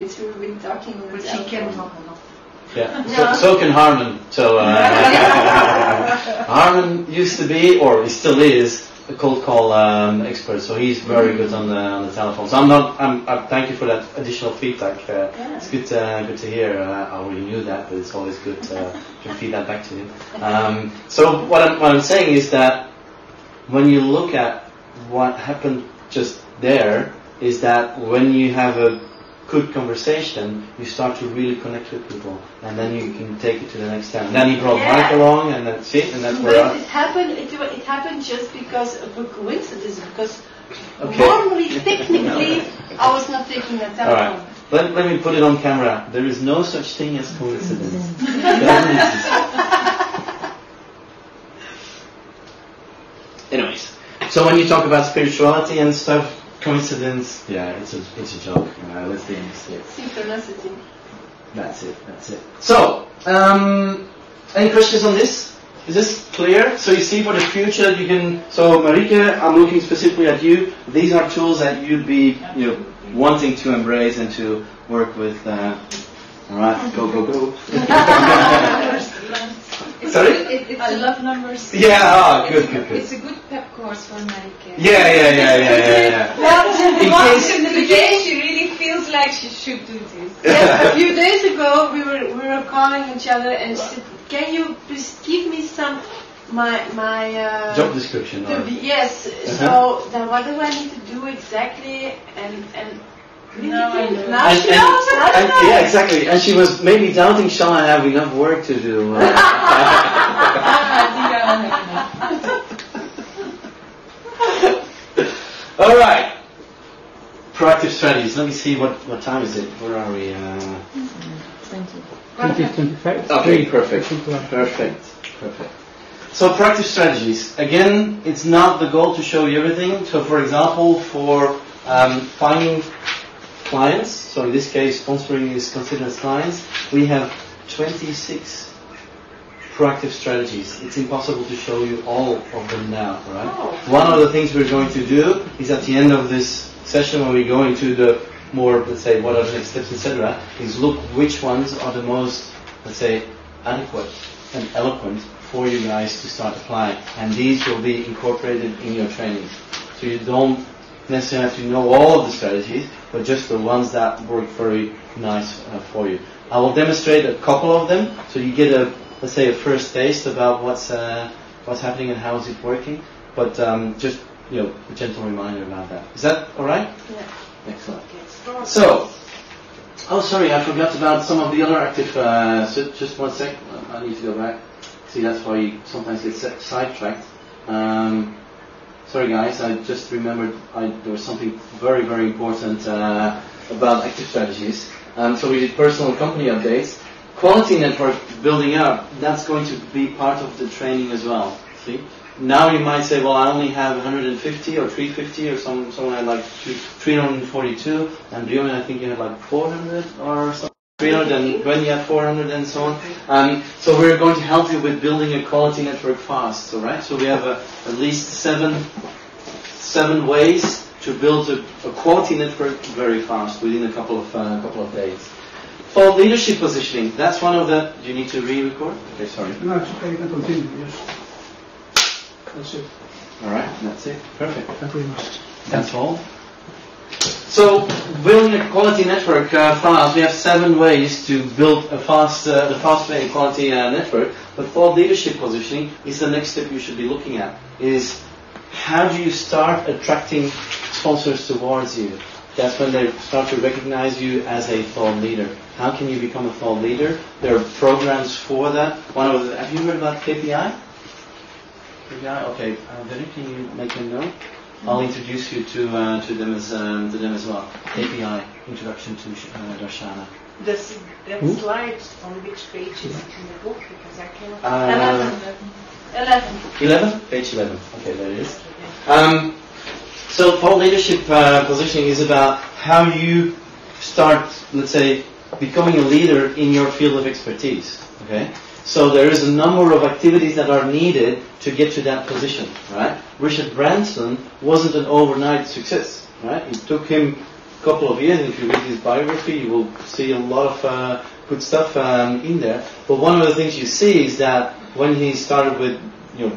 We've been talking with but she can talk a lot. Yeah, no. so can Harman. So Harman used to be, or he still is, a cold call expert. So he's very good on the telephone. So thank you for that additional feedback. It's good to hear. I already knew that, but it's always good to feed that back to him. So what I'm saying is that when you look at what happened just there, is that when you have a good conversation, you start to really connect with people, and then you can take it to the next step. And then he brought Mike along, and that's it, and that's where. But it happened just because of a coincidence. Because normally, technically, I was not taking a telephone. All right. Let me put it on camera. There is no such thing as coincidence. Anyways, so when you talk about spirituality and stuff. Coincidence, yeah, it's a joke. Let's be honest here. Synchronicity. That's it. So, any questions on this? Is this clear? So you see for the future, you can. So Marike, I'm looking specifically at you. These are tools that you'd be, wanting to embrace and to work with. All right, go. Sorry? I love numbers. Yeah, good. It's a good pep course for Marike. Yeah. In the beginning, she really feels like she should do this. Yes, a few days ago, we were calling each other and she said, "Can you please give me some my job description?" Yes. So then, what do I need to do exactly? And now she knows. Yeah, exactly. And she was maybe doubting, shall I have enough work to do? All right. Proactive strategies. Let me see what time is it. Where are we? 25. Okay, perfect. So proactive strategies. Again, it's not the goal to show you everything. So for example, for finding clients, so in this case sponsoring is considered as clients, we have 26 proactive strategies. It's impossible to show you all of them now, right? One of the things we're going to do is at the end of this session, when we go into the more, let's say, what are the next steps, etc., is look which ones are the most, let's say, adequate and eloquent for you guys to start applying. And these will be incorporated in your training. So you don't necessarily have to know all of the strategies, but just the ones that work very nice for you. I will demonstrate a couple of them, so you get let's say a first taste about what's happening and how is it working. But just a gentle reminder about that. Is that all right? Yeah. Excellent. So, sorry, I forgot about some of the other active. So just 1 sec. I need to go back. See, that's why you sometimes get sidetracked. Sorry guys, I just remembered there was something very, very important about active strategies. So we did personal and company updates. Quality network building up, that's going to be part of the training as well. See? Now you might say, well, I only have 150 or 350 or someone had like 342, and Bjorn, I think you had like 400 or something. 300, and when you have 400 and so on. So we're going to help you with building a quality network fast, alright? So we have at least seven ways to build a quality network very fast within a couple of days. For leadership positioning, that's one of the. Do you need to re-record? Okay, sorry. No, it's okay. You can continue. Yes. That's it. Alright, that's it. Perfect. Thank you very much. That's all. So, building a quality network fast, we have 7 ways to build the fast way quality network. But for leadership positioning, is the next step you should be looking at. Is how do you start attracting sponsors towards you? That's when they start to recognize you as a thought leader. How can you become a thought leader? There are programs for that. Have you heard about KPI? KPI? Okay. Derek, can you make a note? I'll introduce you to them as well. KPI, Introduction to Darshana. That slide on which page is in the book, because I cannot. 11. Page 11. Okay, there it is. So thought leadership positioning is about how you start, let's say, becoming a leader in your field of expertise. Okay. So there is a number of activities that are needed to get to that position, right? Richard Branson wasn't an overnight success, right? It took him a couple of years, if you read his biography, you will see a lot of good stuff in there. But one of the things you see is that when he started with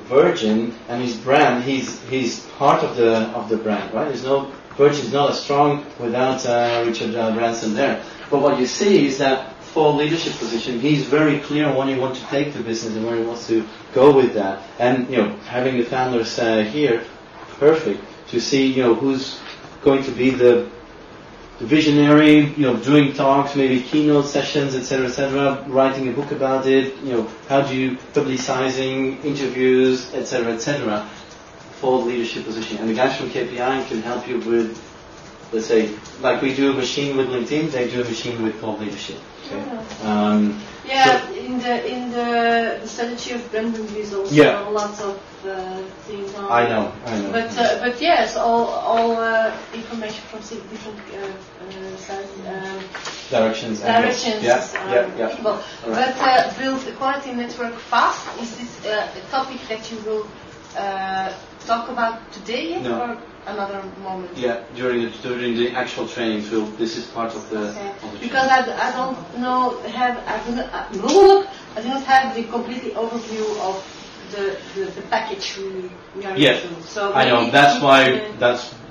Virgin and his brand, he's part of the brand, right? Virgin is not as strong without Richard Branson there. But what you see is that for leadership position, he's very clear on what he wants to take the business and where he wants to go with that. And having the founders here, perfect to see who's going to be the visionary, doing talks, maybe keynote sessions, etc., writing a book about it, how do you publicizing, interviews, etc., for leadership position. And the guys from KPI can help you with, let's say, like we do a machine with LinkedIn, they do a machine with thought leadership. Okay? In the strategy of Brendan there's also lots of things on. I know. But yes, all information from different directions. People. Right. But build a quality network fast. Is this a topic that you will talk about today yet, or another moment? Yeah, during the actual training. So this is part of the. Because I don't know I do not have the completely overview of the package we are using. So I know. That's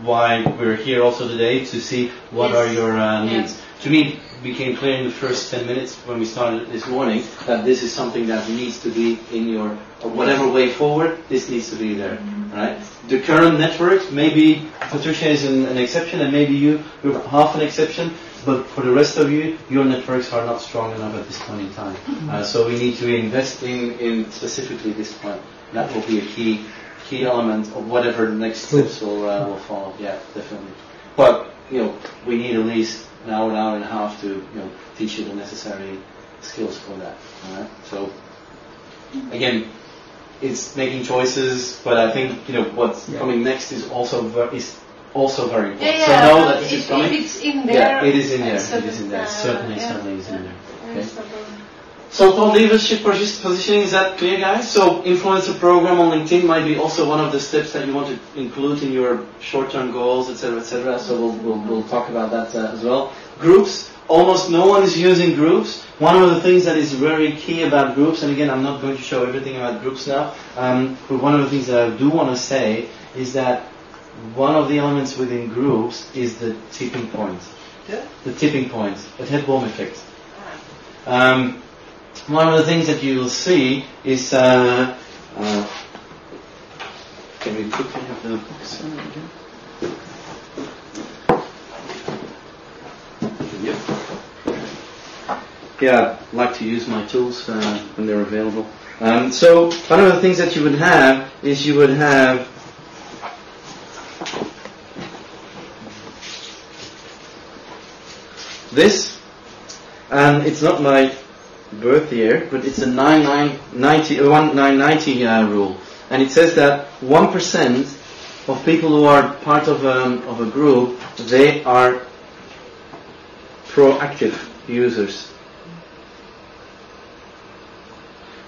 why we're here also today, to see what are your needs. To me, it became clear in the first 10 minutes when we started this morning that this is something that needs to be in your whatever way forward. This needs to be there, right? The current networks, maybe Patricia is an exception, and maybe you're half an exception. But for the rest of you, your networks are not strong enough at this point in time. So we need to invest in specifically this point. That will be a key element of whatever next steps will follow. Yeah, definitely. But we need at least an hour and a half to teach you the necessary skills for that. All right. So again, it's making choices, but I think what's coming next is also very important. So know that this is coming. If it's in there, it is in there. It is in there. Certainly is in there. Okay. So thought leadership positioning, is that clear, guys? So influencer program on LinkedIn might be also one of the steps that you want to include in your short-term goals, etc. So we'll talk about that as well. Groups. Almost no one is using groups. One of the things that is very key about groups, and again, I'm not going to show everything about groups now, but one of the things that I do want to say is that one of the elements within groups is the tipping point. The tipping point, the head bomb effect. One of the things that you will see is, can we quickly have the books again? Yeah, I like to use my tools when they're available. So one of the things that you would have is this, and it's not my birth year, but it's a 1990 rule, and it says that 1% of people who are part of a group, they are proactive users.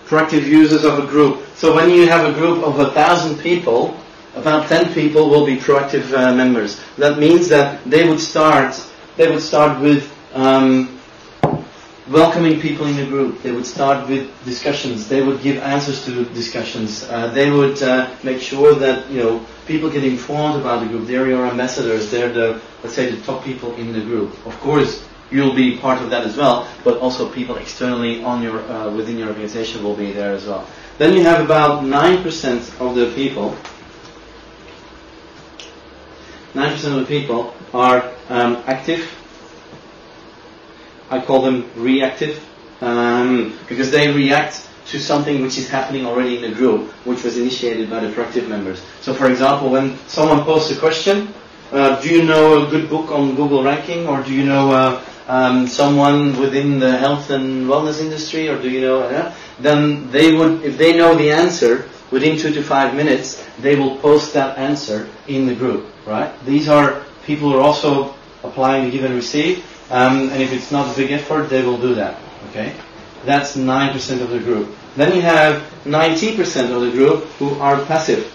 Proactive users of a group. So when you have a group of 1,000 people, about 10 people will be proactive members. That means that they would start with welcoming people in the group. They would start with discussions. They would give answers to discussions. They would make sure that people get informed about the group. They're your ambassadors. They're the top people in the group. Of course, you'll be part of that as well, but also people externally on your within your organization will be there as well. Then you have about 9% of the people. 9% of the people are active. I call them reactive because they react to something which is happening already in the group, which was initiated by the proactive members. So, for example, when someone posts a question, do you know a good book on Google ranking, or do you know someone within the health and wellness industry, or do you know? Then they would, if they know the answer, within 2 to 5 minutes, they will post that answer in the group. Right? These are people who are also applying the give and receive, and if it's not a big effort, they will do that. Okay, that's 9% of the group. Then you have 90% of the group who are passive.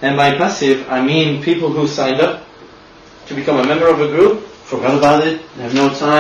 And by passive, I mean people who signed up to become a member of a group, forgot about it, they have no time.